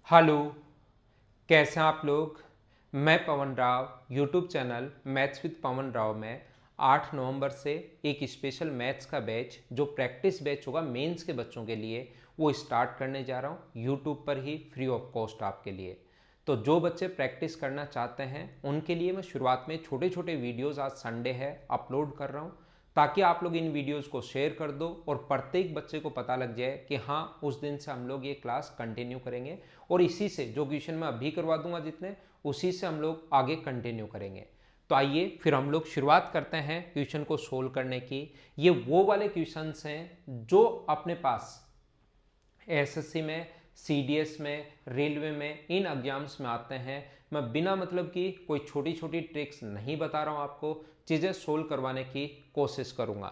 Hello, कैसे हैं आप लोग। मैं Pawan Rao YouTube channel maths with Pawan Rao में 8 नवंबर से एक स्पेशल मैथ्स का बैच जो प्रैक्टिस बैच होगा मेंस के बच्चों के लिए वो स्टार्ट करने जा रहा हूँ यूट्यूब पर ही फ्री ऑफ कॉस्ट आपके लिए। तो जो बच्चे प्रैक्टिस करना चाहते हैं उनके लिए मैं शुरुआत में छोटे छोटे वीडियोस आज संडे है अपलोड कर रहा हूँ ताकि आप लोग इन वीडियोस को शेयर कर दो और प्रत्येक बच्चे को पता लग जाए कि हाँ उस दिन से हम लोग ये क्लास कंटिन्यू करेंगे और इसी से जो क्वेश्चन मैं अभी करवा दूंगा जितने उसी से हम लोग आगे कंटिन्यू करेंगे। तो आइए फिर हम लोग शुरुआत करते हैं क्वेश्चन को सोल्व करने की। ये वो वाले क्वेश्चंस हैं जो अपने पास एसएससी में, सीडीएस में, रेलवे में, इन एग्जाम्स में आते हैं। मैं बिना मतलब की कोई छोटी छोटी ट्रिक्स नहीं बता रहा हूँ आपको, चीज़ें सोल्व करवाने की कोशिश करूँगा।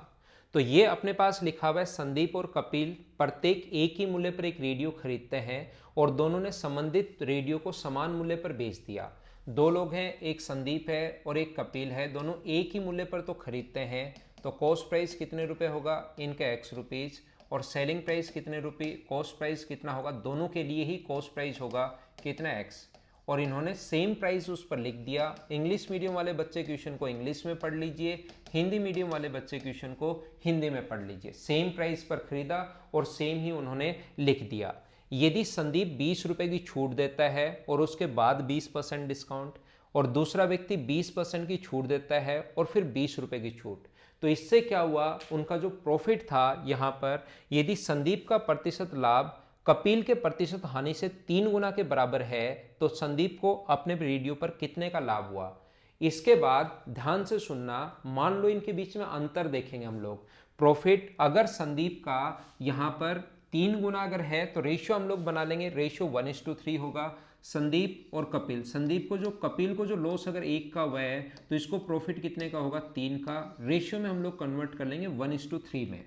तो ये अपने पास लिखा हुआ है संदीप और कपिल प्रत्येक एक ही मूल्य पर एक रेडियो खरीदते हैं और दोनों ने संबंधित रेडियो को समान मूल्य पर बेच दिया। दो लोग हैं, एक संदीप है और एक कपिल है, दोनों एक ही मूल्य पर तो खरीदते हैं। तो कॉस्ट प्राइस कितने रुपए होगा, इनका एक्स रुपीज़, और सेलिंग प्राइस कितने रुपये, कॉस्ट प्राइस कितना होगा, दोनों के लिए ही कॉस्ट प्राइस होगा कितना एक्स। और इन्होंने सेम प्राइस उस पर लिख दिया। इंग्लिश मीडियम वाले बच्चे क्वेश्चन को इंग्लिश में पढ़ लीजिए, हिंदी मीडियम वाले बच्चे क्वेश्चन को हिंदी में पढ़ लीजिए। सेम प्राइस पर खरीदा और सेम ही उन्होंने लिख दिया। यदि संदीप 20 रुपये की छूट देता है और उसके बाद 20% डिस्काउंट, और दूसरा व्यक्ति 20% की छूट देता है और फिर 20 रुपये की छूट, तो इससे क्या हुआ, उनका जो प्रॉफिट था यहाँ पर, यदि संदीप का प्रतिशत लाभ कपिल के प्रतिशत हानि से 3 गुना के बराबर है तो संदीप को अपने रेडियो पर कितने का लाभ हुआ। इसके बाद ध्यान से सुनना, मान लो इनके बीच में अंतर देखेंगे हम लोग। प्रॉफिट अगर संदीप का यहाँ पर 3 गुना अगर है तो रेशियो हम लोग बना लेंगे, रेशियो 1:3 होगा। संदीप और कपिल, संदीप को जो कपिल को जो लॉस अगर 1 का हुआ है तो इसको प्रॉफिट कितने का होगा, 3 का। रेशियो में हम लोग कन्वर्ट कर लेंगे 1:3 में,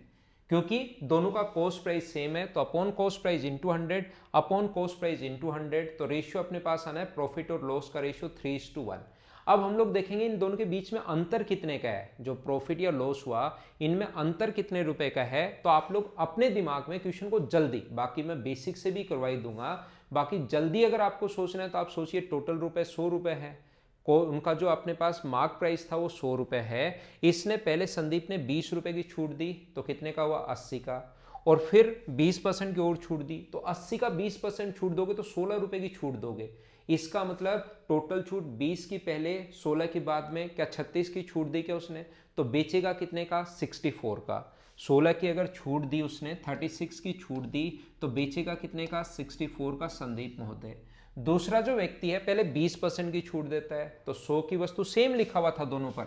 क्योंकि दोनों का कॉस्ट प्राइस सेम है। तो upon cost price into 100, upon cost price into 100, तो रेशियो अपने पास आना है प्रॉफिट और लॉस का रेशियो 3:1। अब हम लोग देखेंगे इन दोनों के बीच में अंतर कितने का है, जो प्रॉफिट या लॉस हुआ इनमें अंतर कितने रुपए का है। तो आप लोग अपने दिमाग में क्वेश्चन को जल्दी, बाकी मैं बेसिक से भी करवाई दूंगा, बाकी जल्दी अगर आपको सोचना है तो आप सोचिए टोटल रुपए 100 रुपए है को, उनका जो अपने पास मार्क प्राइस था वो 100 रुपए है। इसने पहले संदीप ने 20 रुपए की छूट दी तो कितने का हुआ, 80 का, और फिर 20% की और छूट दी तो 80 का 20% छूट दोगे तो 16 रुपए की छूट दोगे। इसका मतलब टोटल छूट 20 की पहले, 16 की बाद में, क्या 36 की छूट दी क्या उसने, तो बेचेगा कितने का, 64 का। 16 की अगर छूट दी उसने, 36 की छूट दी तो बेचेगा कितने का, 64 का संदीप महोदय। दूसरा जो व्यक्ति है पहले 20% की छूट देता है, तो 100 की वस्तु सेम लिखा हुआ था दोनों पर,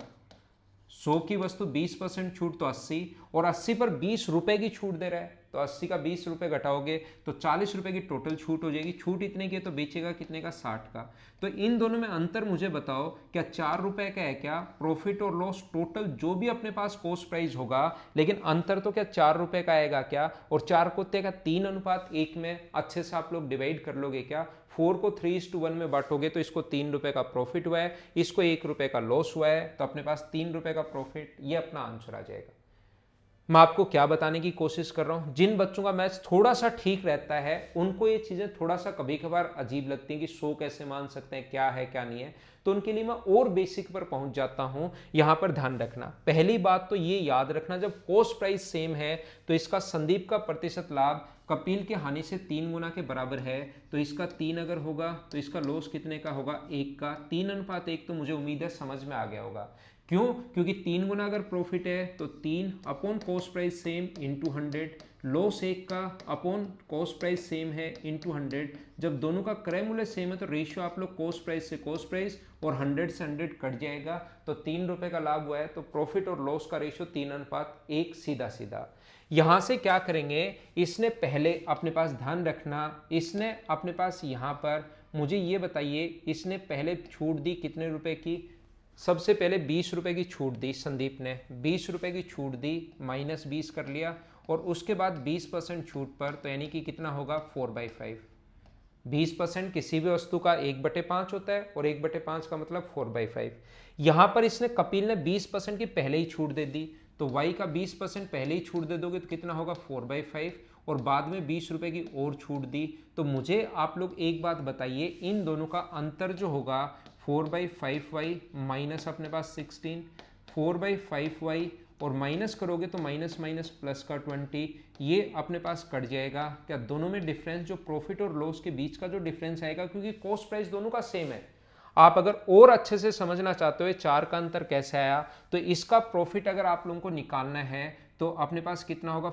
100 की वस्तु 20% छूट तो 80, और 80 पर 20 रुपए की छूट दे रहा है तो 80 का 20 रुपए घटाओगे तो 40 रुपए की टोटल छूट हो जाएगी। छूट इतने की है तो बेचेगा कितने का, 60 का। तो इन दोनों में अंतर मुझे बताओ, क्या 4 रुपए का है क्या, प्रॉफिट और लॉस टोटल जो भी अपने पास कॉस्ट प्राइस होगा, लेकिन अंतर तो क्या 4 रुपए का आएगा क्या, और 4 को का 3:1 में अच्छे से आप लोग डिवाइड कर लोगे क्या, 4 को 3:1 में बांटोगे तो इसको 3 रुपए का प्रॉफिट हुआ है, इसको 1 रुपए का लॉस हुआ है, तो अपने पास 3 रुपए का प्रॉफिट, ये अपना आंसर आ जाएगा। मैं आपको क्या बताने की कोशिश कर रहा हूं, जिन बच्चों का मैथ्स थोड़ा सा ठीक रहता है उनको ये चीजें थोड़ा सा कभी कभार अजीब लगती हैं कि 100 कैसे मान सकते हैं, क्या है क्या नहीं है, तो उनके लिए मैं और बेसिक पर पहुंच जाता हूं। यहां पर ध्यान रखना, पहली बात तो ये याद रखना, जब कॉस्ट प्राइस सेम है तो इसका संदीप का प्रतिशत लाभ कपिल की हानि से 3 गुना के बराबर है, तो इसका 3 अगर होगा तो इसका लॉस कितने का होगा, 1 का। 3:1 तो मुझे उम्मीद है समझ में आ गया होगा। क्यों, क्योंकि 3 गुना अगर प्रॉफिट है तो 3 upon cost price same into 100, loss 1 का अपॉन कॉस्ट प्राइस सेम है इंटू 100। जब दोनों का क्रय मूल्य सेम है तो रेशियो आप लोग कॉस्ट प्राइस से कॉस्ट प्राइस और 100 से 100 कट जाएगा, तो 3 रुपए का लाभ हुआ है, तो प्रॉफिट और लॉस का रेशियो 3:1 सीधा सीधा। यहां से क्या करेंगे, इसने पहले अपने पास ध्यान रखना, इसने अपने पास यहां पर मुझे ये बताइए, इसने पहले छूट दी कितने रुपए की, सबसे पहले 20 रुपए की छूट दी संदीप ने, 20 रुपए की छूट दी, -20 कर लिया, और उसके बाद 20% छूट पर, तो यानी कि कितना होगा, 4/5। 20% किसी भी वस्तु का 1/5 होता है और 1/5 का मतलब 4/5। यहां पर इसने कपिल ने 20% की पहले ही छूट दे दी, तो y का 20% पहले ही छूट दे दोगे तो कितना होगा, 4/5, और बाद में 20 रुपये की और छूट दी। तो मुझे आप लोग एक बात बताइए, इन दोनों का अंतर जो होगा 4/5y माइनस अपने पास 16, 4/5y और माइनस करोगे तो माइनस माइनस प्लस का 20, ये अपने पास कट जाएगा। क्या दोनों में डिफरेंस जो प्रॉफिट और लॉस के बीच का जो डिफरेंस आएगा, क्योंकि कॉस्ट प्राइस दोनों का सेम है। आप अगर और अच्छे से समझना चाहते हो 4 का अंतर कैसे आया, तो इसका प्रॉफिट अगर आप लोगों को निकालना है तो अपने पास कितना होगा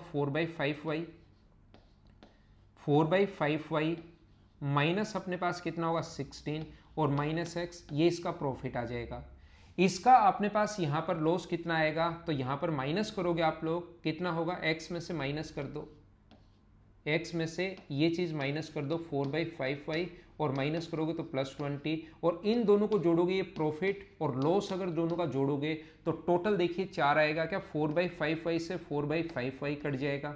4/5y माइनस अपने पास कितना होगा 16 और माइनस x, ये इसका प्रॉफिट आ जाएगा। इसका अपने पास यहाँ पर लॉस कितना आएगा, तो यहाँ पर माइनस करोगे आप लोग, कितना होगा x में से माइनस कर दो, x में से ये चीज़ माइनस कर दो 4/5y और माइनस करोगे तो +20, और इन दोनों को जोड़ोगे, ये प्रॉफिट और लॉस अगर दोनों का जोड़ोगे तो टोटल देखिए 4 आएगा। क्या 4/5y से 4/5y कट जाएगा,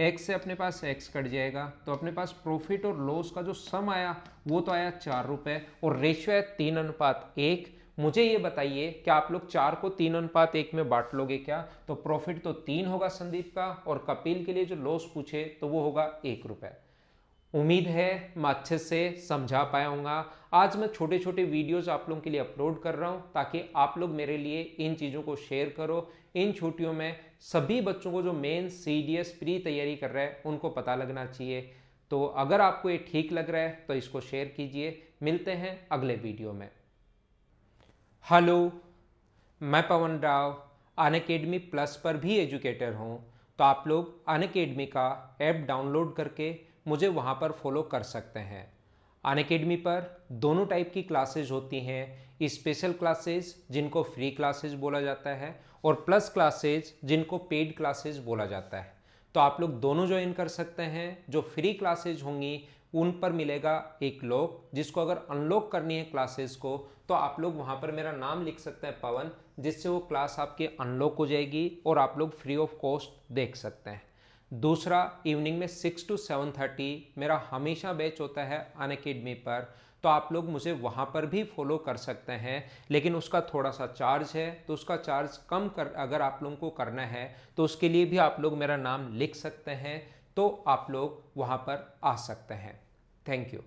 x से अपने पास x कट जाएगा, तो अपने पास प्रॉफिट और लॉस का जो सम आया वो तो आया 4 रुपये और रेशियो है 3:1। मुझे ये बताइए क्या आप लोग 4 को 3:1 में बांट लोगे क्या? तो प्रॉफिट तो 3 होगा संदीप का, और कपिल के लिए जो लॉस पूछे तो वो होगा 1 रुपये। उम्मीद है मैं अच्छे से समझा पाया हूँगा। आज मैं छोटे छोटे वीडियोस आप लोगों के लिए अपलोड कर रहा हूँ ताकि आप लोग मेरे लिए इन चीज़ों को शेयर करो। इन छुट्टियों में सभी बच्चों को जो मेन CDS प्री तैयारी कर रहा है उनको पता लगना चाहिए। तो अगर आपको ये ठीक लग रहा है तो इसको शेयर कीजिए। मिलते हैं अगले वीडियो में। हेलो, मैं पवन राव अनअकैडमी प्लस पर भी एजुकेटर हूँ। तो आप लोग अनअकैडमी का ऐप डाउनलोड करके मुझे वहाँ पर फॉलो कर सकते हैं। अनअकैडमी पर दोनों टाइप की क्लासेज होती हैं, स्पेशल क्लासेज जिनको फ्री क्लासेज बोला जाता है और प्लस क्लासेज जिनको पेड क्लासेज बोला जाता है। तो आप लोग दोनों ज्वाइन कर सकते हैं। जो फ्री क्लासेज होंगी उन पर मिलेगा एक लॉक, जिसको अगर अनलॉक करनी है क्लासेस को तो आप लोग वहाँ पर मेरा नाम लिख सकते हैं पवन, जिससे वो क्लास आपकी अनलॉक हो जाएगी और आप लोग फ्री ऑफ कॉस्ट देख सकते हैं। दूसरा, इवनिंग में 6 to 7:30 मेरा हमेशा बैच होता है अनअकैडमी पर, तो आप लोग मुझे वहाँ पर भी फॉलो कर सकते हैं, लेकिन उसका थोड़ा सा चार्ज है। तो उसका चार्ज कम कर अगर आप लोगों को करना है तो उसके लिए भी आप लोग मेरा नाम लिख सकते हैं, तो आप लोग वहाँ पर आ सकते हैं। Thank you.